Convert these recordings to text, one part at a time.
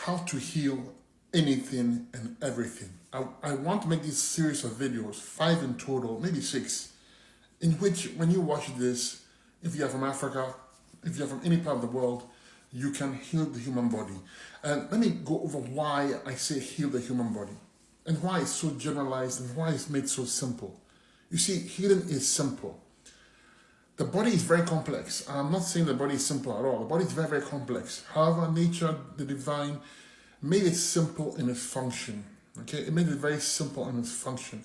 how to heal anything and everything. I want to make this series of videos, 5 in total, maybe 6, in which when you watch this, if you're from Africa, if you're from any part of the world, you can heal the human body. And let me go over why I say heal the human body and why it's so generalized and why it's made so simple. You see, healing is simple. The body is very complex. I'm not saying the body is simple at all. The body is very, very complex. However, nature, the divine, made it simple in its function. Okay, it made it very simple in its function.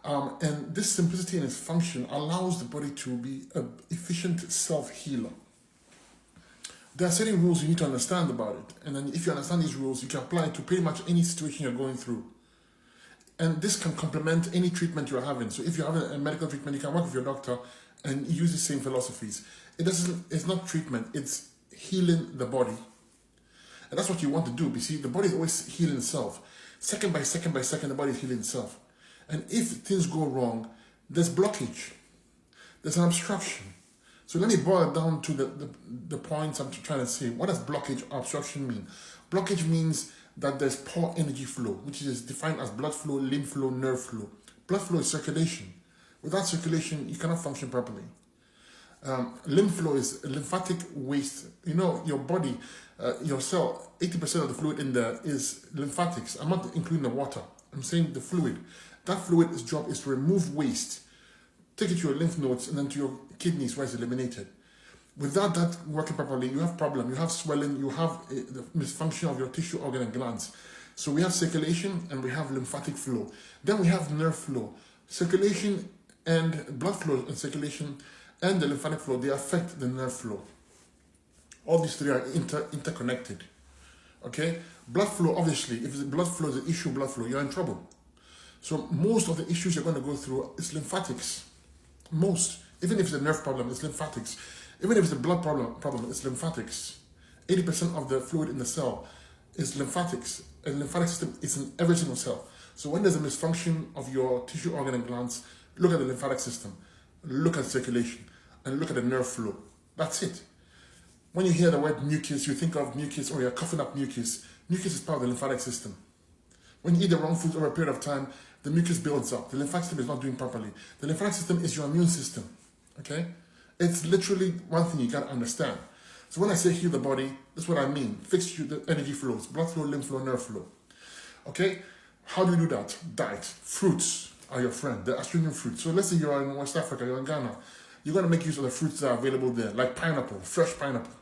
And this simplicity in its function allows the body to be an efficient self-healer. There are certain rules you need to understand about it. And then if you understand these rules, you can apply it to pretty much any situation you're going through. And this can complement any treatment you're having. So if you're having a medical treatment, you can work with your doctor and use the same philosophies. It's not treatment, it's healing the body. And that's what you want to do. You see, the body is always healing itself. Second by second by second, the body is healing itself. And if things go wrong, there's blockage. There's an obstruction. So let me boil it down to the points I'm trying to say. What does blockage or obstruction mean? Blockage means that there's poor energy flow, which is defined as blood flow, lymph flow, nerve flow. Blood flow is circulation. Without circulation, you cannot function properly. Lymph flow is lymphatic waste. You know, your body, your cell, 80% of the fluid in there is lymphatics. I'm not including the water. I'm saying the fluid. That fluid's job is to remove waste, take it to your lymph nodes and then to your kidneys where it's eliminated. Without that working properly, you have problem. You have swelling, you have the misfunction of your tissue, organ, and glands. So we have circulation and we have lymphatic flow. Then we have nerve flow. Circulation and blood flow and circulation and the lymphatic flow, they affect the nerve flow. All these three are interconnected. Okay? Blood flow, obviously, if the blood flow is the issue, blood flow, you're in trouble. So most of the issues you're going to go through is lymphatics. Most. Even if it's a nerve problem, it's lymphatics. Even if it's a blood problem, it's lymphatics. 80% of the fluid in the cell is lymphatics. And the lymphatic system is in every single cell. So when there's a misfunction of your tissue, organ, and glands, look at the lymphatic system, look at circulation, and look at the nerve flow. That's it. When you hear the word mucus, you think of mucus or you're coughing up mucus. Mucus is part of the lymphatic system. When you eat the wrong food over a period of time, the mucus builds up. The lymphatic system is not doing properly. The lymphatic system is your immune system. Okay? It's literally one thing you got to understand. So when I say heal the body, that's what I mean. Fix the energy flows, blood flow, lymph flow, nerve flow. Okay? How do you do that? Diet. Fruits are your friend. The astringent fruits. So let's say you're in West Africa, you're in Ghana. You're going to make use of the fruits that are available there, like pineapple, fresh pineapple.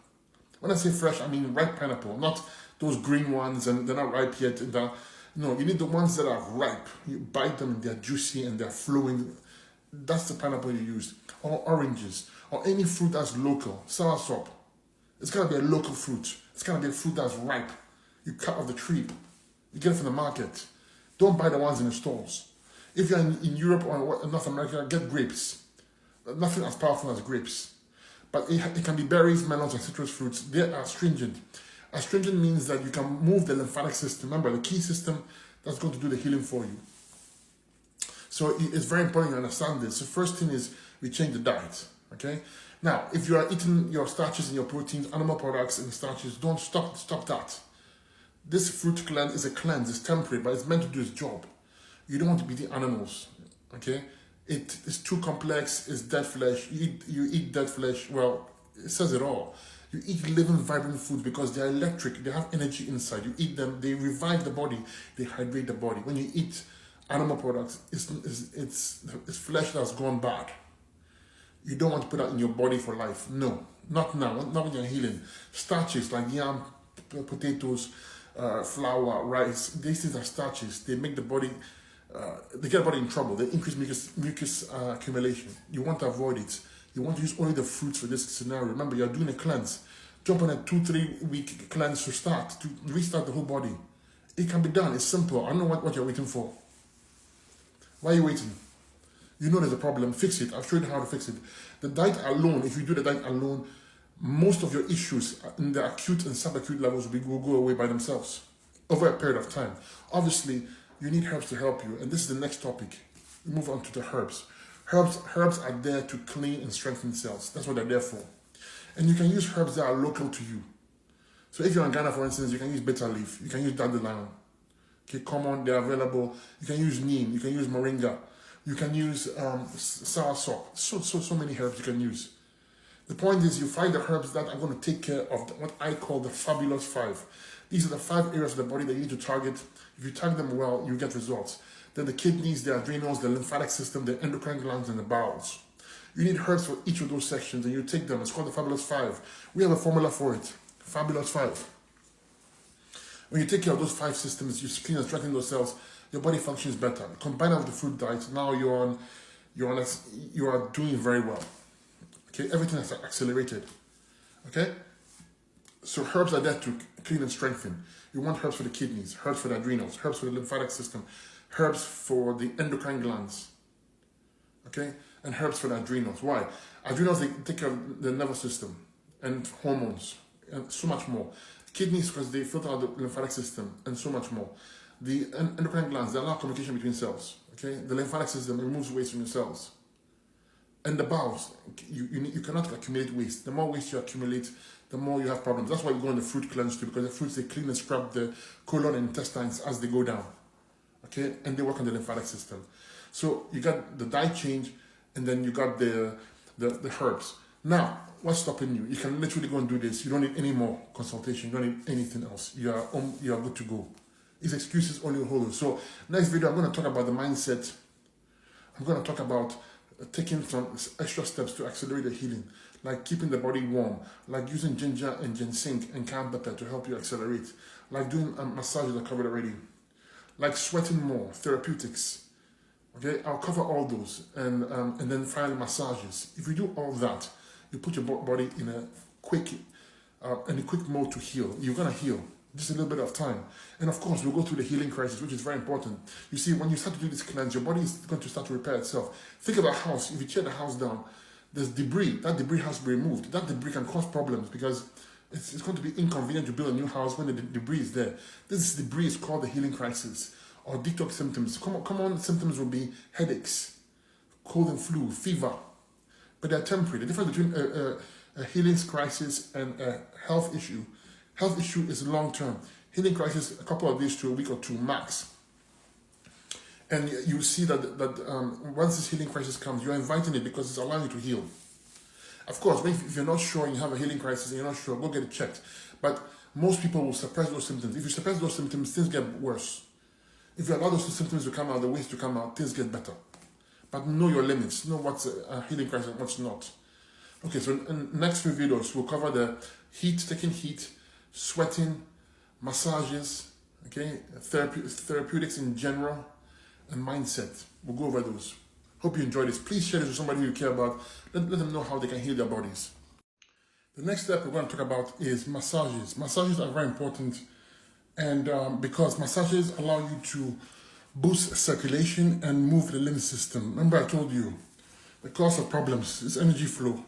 When I say fresh, I mean ripe pineapple, not those green ones and they're not ripe yet. No, you need the ones that are ripe. You bite them and they're juicy and they're flowing. That's the pineapple you use. Or oranges. Or any fruit that's local. Soursop. It's got to be a local fruit. It's got to be a fruit that's ripe. You cut off the tree. You get it from the market. Don't buy the ones in the stores. If you're in Europe or North America, get grapes. Nothing as powerful as grapes. But it can be berries, melons, and citrus fruits. They are astringent. Astringent means that you can move the lymphatic system. Remember, the key system that's going to do the healing for you. So it's very important you understand this. The first thing is we change the diet. Okay? Now, if you are eating your starches and your proteins, animal products and starches, don't stop that. This fruit cleanse is a cleanse. It's temporary, but it's meant to do its job. You don't want to be the animals. Okay? It is too complex. It's dead flesh. You eat dead flesh. Well, it says it all. You eat living, vibrant foods because they're electric. They have energy inside. You eat them. They revive the body. They hydrate the body. When you eat animal products, it's flesh that's gone bad. You don't want to put that in your body for life. No, not now. Not when you're healing. Starches like yam, potatoes, flour, rice. These things are starches. They make the body. They get the body in trouble. They increase mucus accumulation. You want to avoid it. You want to use only the fruits for this scenario. Remember, you're doing a cleanse. Jump on a 2-3 week cleanse to restart the whole body. It can be done. It's simple. I don't know what you're waiting for. Why are you waiting? You know there's a problem. Fix it. I've showed you how to fix it. The diet alone, if you do the diet alone, most of your issues in the acute and subacute levels will go away by themselves over a period of time. Obviously, you need herbs to help you. And this is the next topic. We move on to the herbs. Herbs are there to clean and strengthen cells. That's what they're there for. And you can use herbs that are local to you. So if you're in Ghana, for instance, you can use bitter leaf, you can use dandelion. Okay, common, they're available. You can use neem, you can use moringa, you can use soursop. So many herbs you can use. The point is, you find the herbs that are going to take care of what I call the fabulous five. These are the 5 areas of the body that you need to target. If you target them well, you get results. Then the kidneys, the adrenals, the lymphatic system, the endocrine glands, and the bowels. You need herbs for each of those sections, and you take them. It's called the fabulous five. We have a formula for it. Fabulous five. When you take care of those 5 systems, you clean and strengthen those cells, your body functions better. Combine it with the fruit diet, now you are doing very well. Okay, everything has accelerated. Okay? So herbs are there to clean and strengthen. You want herbs for the kidneys, herbs for the adrenals, herbs for the lymphatic system, herbs for the endocrine glands. Okay? And herbs for the adrenals. Why? Adrenals, they take care of the nervous system and hormones and so much more. Kidneys, because they filter out the lymphatic system and so much more. The endocrine glands, they allow communication between cells. Okay? The lymphatic system removes waste from your cells. And the bowels, you cannot accumulate waste. The more waste you accumulate, the more you have problems. That's why we go on the fruit cleanse too, because the fruits, they clean and scrub the colon and intestines as they go down. Okay? And they work on the lymphatic system. So you got the diet change, and then you got the herbs. Now, what's stopping you? You can literally go and do this. You don't need any more consultation. You don't need anything else. You are good to go. These excuses only hold you. So next video, I'm going to talk about the mindset. I'm going to talk about taking some extra steps to accelerate the healing, like keeping the body warm, like using ginger and ginseng and cayenne pepper to help you accelerate, like doing massages I covered already, like sweating more, therapeutics. Okay, I'll cover all those, and then finally massages. If you do all that, you put your body in a quick mode to heal. You're gonna heal. Just a little bit of time. And of course, we'll go through the healing crisis, which is very important. You see, when you start to do this cleanse, your body is going to start to repair itself. Think of a house. If you tear the house down, there's debris. That debris has to be removed. That debris can cause problems because it's going to be inconvenient to build a new house when the debris is there. This debris is called the healing crisis or detox symptoms. Common symptoms will be headaches, cold and flu, fever, but they're temporary. The difference between a healing crisis and a health issue is long-term. Healing crisis, a couple of days to a week or two max. And you see that once this healing crisis comes, you're inviting it because it's allowing you to heal. Of course, if you're not sure and you have a healing crisis and you're not sure, go get it checked. But most people will suppress those symptoms. If you suppress those symptoms, things get worse. If you allow those symptoms to come out, the waste to come out, things get better. But know your limits. Know what's a healing crisis and what's not. Okay, so in next few videos, we'll cover the heat, taking heat, sweating, massages, okay, therapeutics in general, and mindset. We'll go over those. Hope you enjoyed this. Please share this with somebody you care about. Let them know how they can heal their bodies. The next step we're going to talk about is massages. Massages are very important, and because massages allow you to boost circulation and move the lymph system. Remember I told you, the cause of problems is energy flow,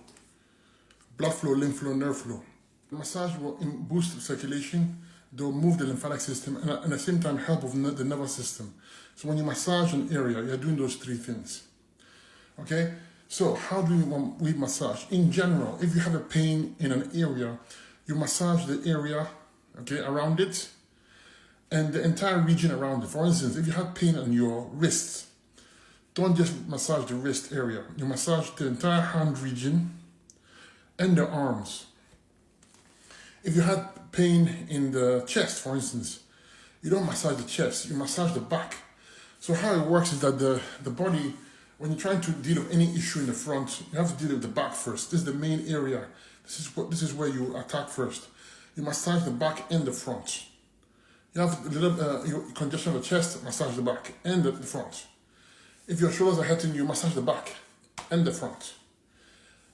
blood flow, lymph flow, nerve flow. The massage will boost circulation, they'll move the lymphatic system, and at the same time help with the nervous system. So when you massage an area, you're doing those 3 things. Okay? So how do we massage? In general, if you have a pain in an area, you massage the area, okay, around it, and the entire region around it. For instance, if you have pain on your wrists, don't just massage the wrist area. You massage the entire hand region and the arms. If you had pain in the chest, for instance, you don't massage the chest, you massage the back. So how it works is that the body, when you're trying to deal with any issue in the front, you have to deal with the back first. This is the main area. This is where you attack first. You massage the back and the front. You have a little congestion of the chest, massage the back and the front. If your shoulders are hurting you, massage the back and the front.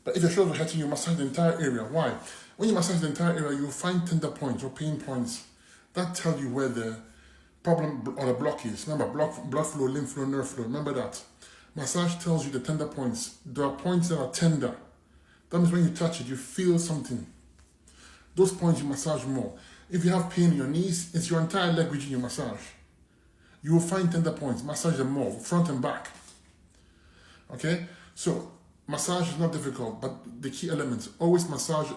But if your shoulders are hurting you, massage the entire area. Why? When you massage the entire area, you'll find tender points or pain points that tell you where the problem or the block is. Remember, blood flow, lymph flow, nerve flow. Remember that. Massage tells you the tender points. There are points that are tender. That means when you touch it, you feel something. Those points you massage more. If you have pain in your knees, it's your entire leg region you massage. You will find tender points. Massage them more, front and back. Okay? So, massage is not difficult, but the key elements, always massage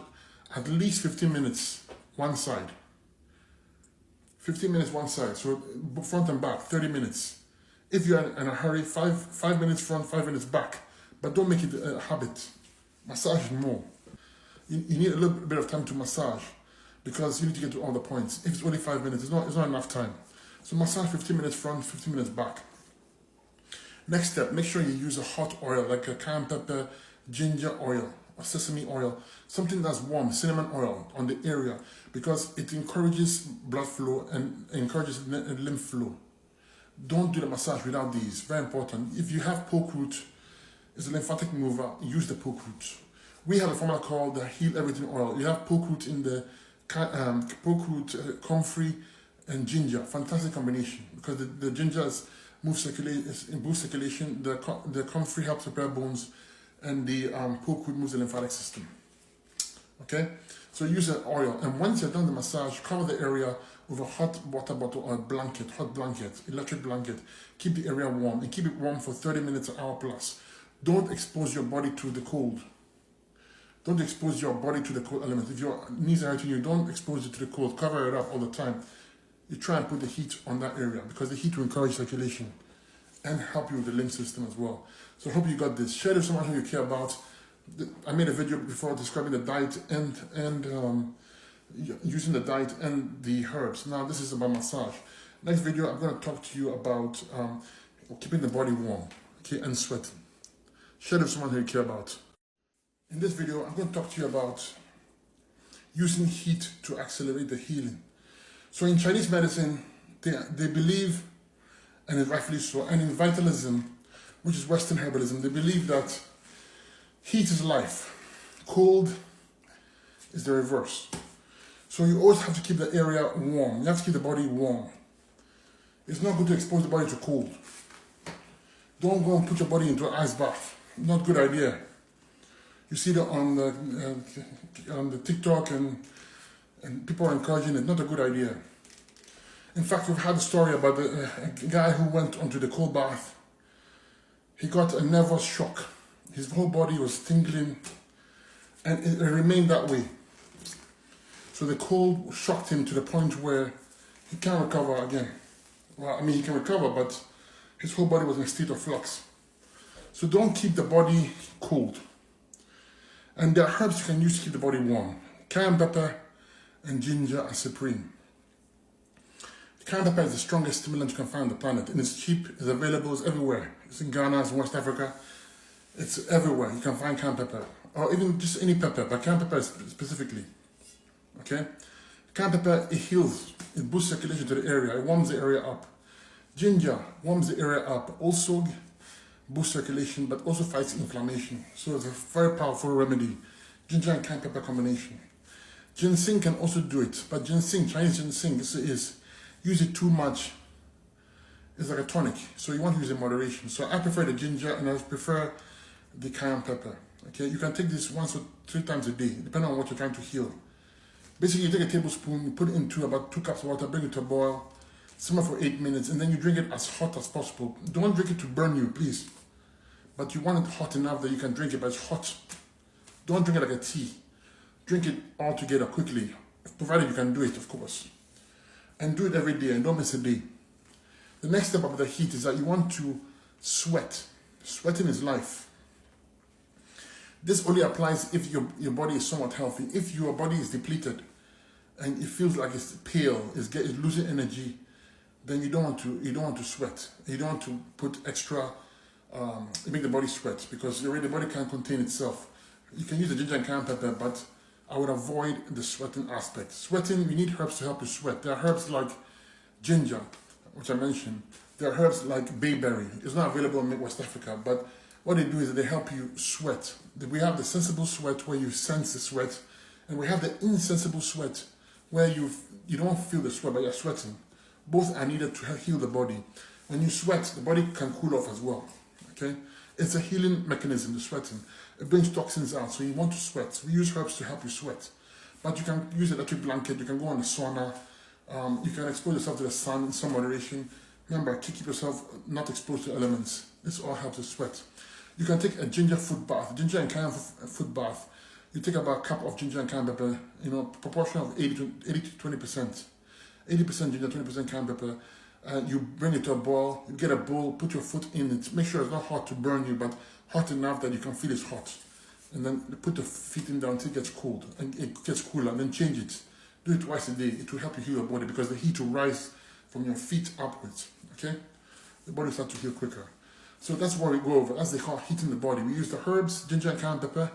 at least 15 minutes one side. 15 minutes one side, so front and back, 30 minutes. If you're in a hurry, five minutes front, 5 minutes back. But don't make it a habit. Massage more. You need a little bit of time to massage because you need to get to all the points. If it's only 5 minutes, it's not enough time. So massage 15 minutes front, 15 minutes back. Next step, make sure you use a hot oil like a cayenne pepper, ginger oil, or sesame oil, something that's warm, cinnamon oil on the area, because it encourages blood flow and encourages lymph flow. Don't do the massage without these, very important. If you have poke root, it's a lymphatic mover, use the poke root. We have a formula called the Heal Everything oil. You have poke root in the comfrey and ginger, fantastic combination, because the ginger boosts circulation, the comfrey helps repair bones, and the poke root moves the lymphatic system. Okay, so use an oil, and once you're done the massage, cover the area with a hot water bottle or a blanket, hot blanket, electric blanket. Keep the area warm, and keep it warm for 30 minutes, an hour plus. Don't expose your body to the cold. Don't expose your body to the cold elements. If your knees are hurting you, don't expose it to the cold. Cover it up all the time. You try and put the heat on that area because the heat will encourage circulation and help you with the lymph system as well. So I hope you got this. Share it with someone who you care about. I made a video before describing the diet and using the diet and the herbs. Now this is about massage. Next video, I'm going to talk to you about keeping the body warm, okay, and sweating. Share it with someone who you care about. In this video, I'm going to talk to you about using heat to accelerate the healing. So in Chinese medicine, they believe, and rightfully so, and in vitalism, which is Western herbalism, they believe that heat is life, cold is the reverse. So you always have to keep the area warm. You have to keep the body warm. It's not good to expose the body to cold. Don't go and put your body into an ice bath. Not a good idea. You see that on the TikTok and people are encouraging it. Not a good idea. In fact, we've had a story about a guy who went onto the cold bath. He got a nervous shock. His whole body was tingling, and it remained that way. So the cold shocked him to the point where he can't recover again. Well, I mean, he can recover, but his whole body was in a state of flux. So don't keep the body cold. And there are herbs you can use to keep the body warm. Cayenne pepper and ginger are supreme. Cayenne pepper is the strongest stimulant you can find on the planet, and it's cheap, it's available, it's everywhere. It's in Ghana, it's in West Africa. It's everywhere. You can find cayenne pepper, or even just any pepper, but cayenne pepper specifically. Okay? Cayenne pepper, it heals, it boosts circulation to the area, it warms the area up. Ginger warms the area up, also boosts circulation, but also fights inflammation. So it's a very powerful remedy. Ginger and cayenne pepper combination. Ginseng can also do it, but ginseng, Chinese ginseng, is use it too much. It's like a tonic, so you want to use it in moderation. So I prefer the ginger, and I prefer the cayenne pepper. Okay, you can take this 1 or 3 times a day, depending on what you're trying to heal. Basically, you take a tablespoon, you put it into about 2 cups of water, bring it to a boil, simmer for 8 minutes, and then you drink it as hot as possible. Don't drink it to burn you, please. But you want it hot enough that you can drink it, but it's hot. Don't drink it like a tea. Drink it all together quickly, provided you can do it, of course. And do it every day, and don't miss a day. The next step of the heat is that you want to sweat. Sweating is life. This only applies if your body is somewhat healthy. If your body is depleted and it feels like it's pale, it's losing energy, then you don't want to sweat. You don't want to put extra, make the body sweat, because the body can't contain itself. You can use the ginger and cayenne pepper, but I would avoid the sweating aspect. Sweating, you need herbs to help you sweat. There are herbs like ginger, which I mentioned. There are herbs like bayberry. It's not available in West Africa, but what they do is that they help you sweat. We have the sensible sweat where you sense the sweat, and we have the insensible sweat where you don't feel the sweat, but you're sweating. Both are needed to heal the body. When you sweat, the body can cool off as well. Okay? It's a healing mechanism, the sweating. It brings toxins out, so you want to sweat. We use herbs to help you sweat. But you can use an electric blanket, you can go on the sauna, you can expose yourself to the sun in some moderation. Remember, keep yourself not exposed to elements. This all helps you sweat. You can take a ginger foot bath, ginger and cayenne foot bath. You take about a cup of ginger and cayenne pepper, proportion of 80 to 20%. 80% ginger, 20% cayenne pepper. You bring it to a boil, you get a bowl, put your foot in it. Make sure it's not hot to burn you, but hot enough that you can feel it's hot. And then put the feet in down until it gets cold, and it gets cooler, and then change it. Do it twice a day. It will help you heal your body because the heat will rise from your feet upwards, okay? The body starts to heal quicker. So that's what we go over. That's the heating the body. We use the herbs, ginger and cayenne pepper.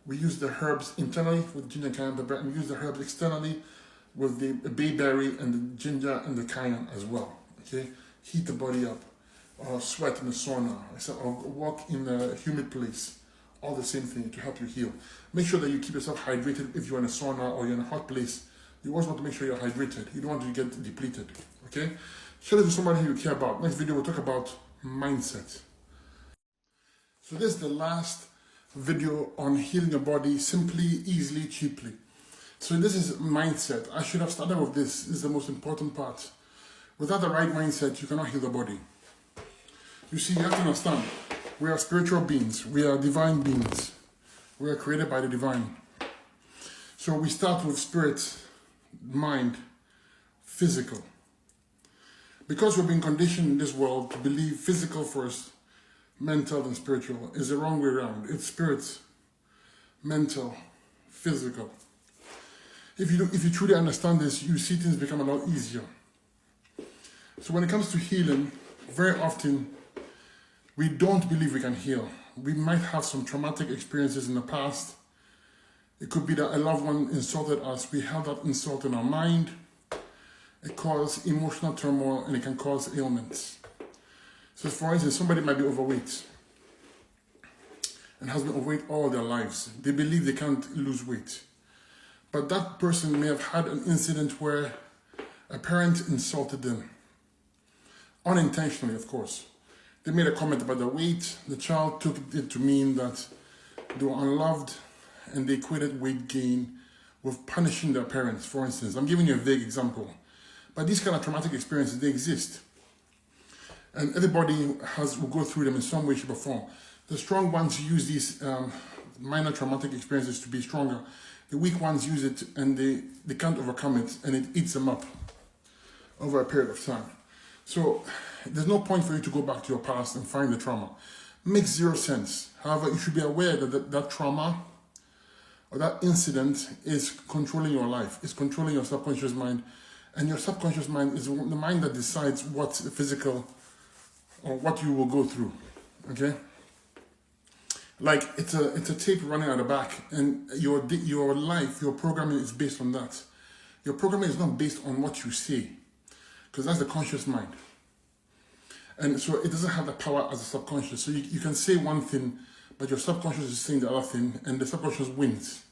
We use the herbs internally with ginger and cayenne pepper, and we use the herbs externally with the bayberry and the ginger and the cayenne as well, okay? Heat the body up, or sweat in the sauna, or walk in a humid place. All the same thing to help you heal. Make sure that you keep yourself hydrated if you're in a sauna or you're in a hot place. You always want to make sure you're hydrated. You don't want to get depleted, okay? Share this with somebody who you care about. Next video, we'll talk about mindset. So this is the last video on healing your body simply, easily, cheaply. So this is mindset. I should have started with this. This is the most important part. Without the right mindset, you cannot heal the body. You see, you have to understand, we are spiritual beings. We are divine beings. We are created by the divine. So we start with spirit, mind, physical. Because we've been conditioned in this world to believe physical first, mental and spiritual, is the wrong way around. It's spirit, mental, physical. If you truly understand this, you see things become a lot easier. So when it comes to healing, very often we don't believe we can heal. We might have some traumatic experiences in the past. It could be that a loved one insulted us. We held that insult in our mind. It causes emotional turmoil and it can cause ailments. So for instance, somebody might be overweight and has been overweight all their lives. They believe they can't lose weight. But that person may have had an incident where a parent insulted them. Unintentionally, of course. They made a comment about their weight. The child took it to mean that they were unloved and they equated weight gain with punishing their parents, for instance. I'm giving you a vague example. But these kind of traumatic experiences, they exist. And everybody will go through them in some way, shape, or form. The strong ones use these minor traumatic experiences to be stronger. The weak ones use it and they can't overcome it, and it eats them up over a period of time. So there's no point for you to go back to your past and find the trauma. It makes zero sense. However, you should be aware that that trauma or that incident is controlling your life. It's controlling your subconscious mind. And your subconscious mind is the mind that decides what's physical or what you will go through, okay? Like it's a tape running at the back, and your life, your programming is based on that. Your programming is not based on what you say, because that's the conscious mind. And so it doesn't have the power as a subconscious. So you can say one thing, but your subconscious is saying the other thing, and the subconscious wins.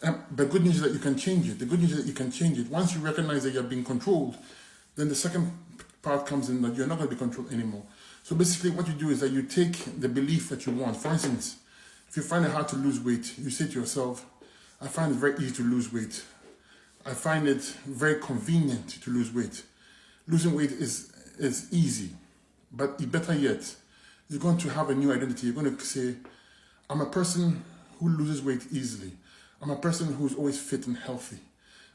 The good news is that you can change it. The good news is that you can change it. Once you recognize that you're being controlled, then the second part comes in that you're not going to be controlled anymore. So basically what you do is that you take the belief that you want. For instance, if you find it hard to lose weight, you say to yourself, I find it very easy to lose weight. I find it very convenient to lose weight. Losing weight is easy, but better yet, you're going to have a new identity. You're going to say, I'm a person who loses weight easily. I'm a person who's always fit and healthy.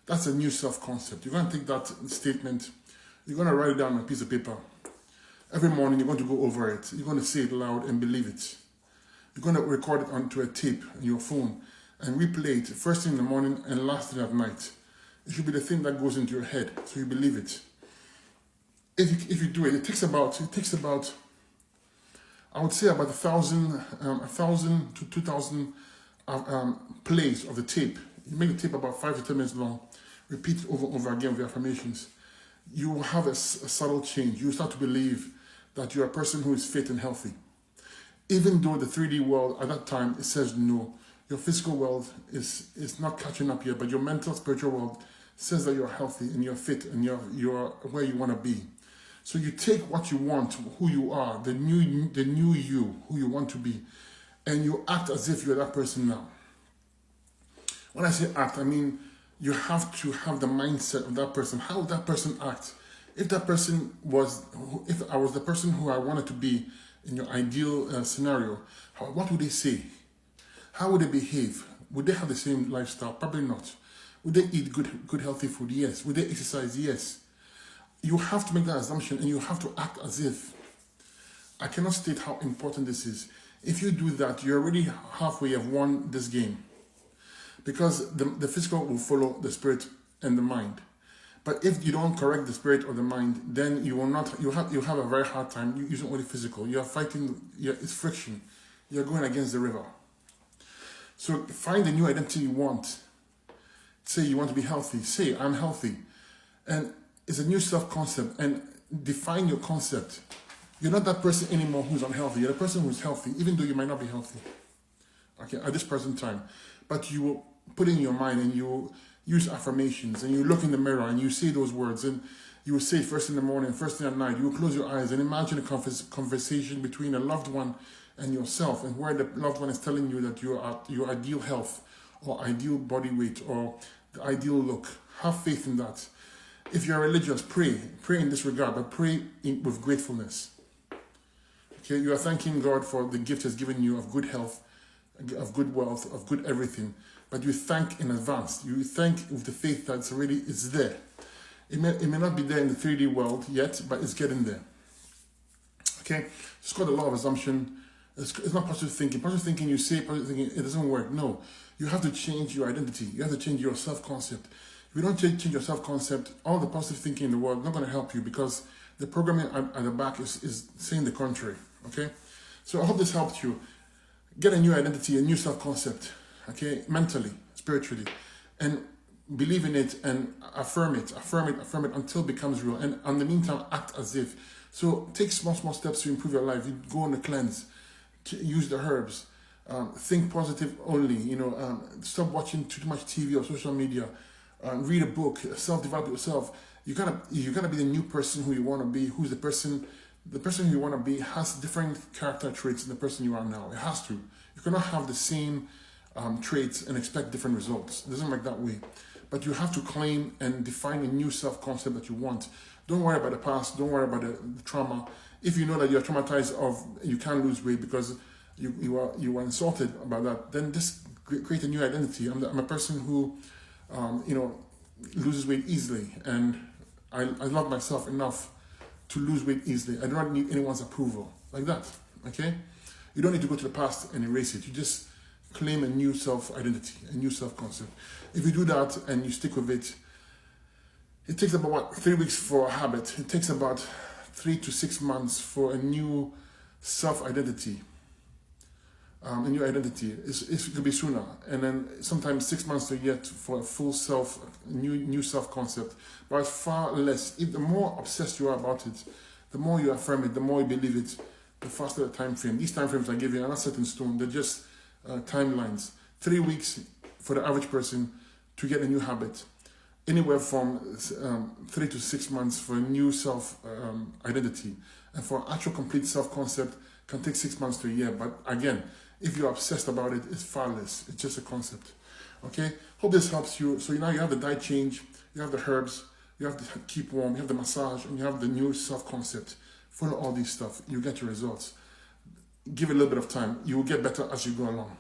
That's a new self-concept. You're going to take that statement, you're going to write it down on a piece of paper. Every morning you're going to go over it. You're going to say it loud and believe it. You're going to record it onto a tape on your phone and replay it first thing in the morning and last thing at night. It should be the thing that goes into your head, so you believe it. If you do it, it takes about I would say about 1,000 to 2,000 plays of the tape. You make the tape about 5 to 10 minutes long. Repeat it over and over again with affirmations. You will have a subtle change. You start to believe that you're a person who is fit and healthy. Even though the 3D world at that time, it says no. Your physical world is not catching up yet, but your mental, spiritual world says that you're healthy and you're fit and you're where you want to be. So you take what you want, who you are, the new you, who you want to be, and you act as if you're that person now. When I say act, I mean you have to have the mindset of that person. How would that person act? If I was the person who I wanted to be in your ideal scenario, what would they say? How would they behave? Would they have the same lifestyle? Probably not. Would they eat good healthy food? Yes. Would they exercise? Yes. You have to make that assumption and you have to act as if. I cannot state how important this is. If you do that, you're already halfway have won this game. Because the physical will follow the spirit and the mind. But if you don't correct the spirit or the mind, then you will not. You have a very hard time using only physical. You are fighting. It's friction. You're going against the river. So find the new identity you want. Say you want to be healthy. Say I'm healthy, and it's a new self-concept. And define your concept. You're not that person anymore who's unhealthy. You're the person who's healthy, even though you might not be healthy. Okay, at this present time, but you will put in your mind and you use affirmations and you look in the mirror and you say those words and you will say first in the morning, first thing at night. You will close your eyes and imagine a conversation between a loved one and yourself, and where the loved one is telling you that you are your ideal health or ideal body weight or the ideal look. Have faith in that. If you're religious, pray in this regard, but pray with gratefulness. Okay, you are thanking God for the gift He's given you of good health, of good wealth, of good everything. But you thank in advance. You thank with the faith that it's there. It may not be there in the 3D world yet, but it's getting there. Okay? It's called the law of assumption. It's not positive thinking. Positive thinking, you say positive thinking, it doesn't work. No. You have to change your identity. You have to change your self-concept. If you don't change your self-concept, all the positive thinking in the world is not going to help you, because the programming at the back is saying the contrary. Okay? So I hope this helped you. Get a new identity, a new self-concept. Okay, mentally, spiritually, and believe in it and affirm it until it becomes real. And in the meantime, act as if. So take small steps to improve your life. You go on a cleanse, use the herbs, think positive only. Stop watching too much TV or social media. Read a book, self-develop yourself. You gotta be the new person who you want to be. Who's the person who you want to be has different character traits than the person you are now. It has to. You cannot have the same traits and expect different results. It doesn't work that way. But you have to claim and define a new self-concept that you want. Don't worry about the past. Don't worry about the trauma. If you know that you're traumatized of you can't lose weight because you were insulted about that, then just create a new identity. I'm a person who loses weight easily, and I love myself enough to lose weight easily. I do not need anyone's approval like that. Okay? You don't need to go to the past and erase it. You just claim a new self-identity, a new self-concept. If you do that and you stick with it, it takes about 3 weeks for a habit. It takes about 3 to 6 months for a new self-identity. A new identity. It could be sooner, and then sometimes 6 months to a year for a full new self-concept. But far less. If the more obsessed you are about it, the more you affirm it, the more you believe it, the faster the time frame. These time frames I give you are not set in stone. They're just timelines. 3 weeks for the average person to get a new habit. Anywhere from 3 to 6 months for a new self-identity. And for actual complete self-concept can take 6 months to a year. But again, if you're obsessed about it, it's far less. It's just a concept. Okay? Hope this helps you. So now you have the diet change, you have the herbs, you have the keep warm, you have the massage, and you have the new self-concept. Follow all these stuff. You get your results. Give it a little bit of time. You will get better as you go along.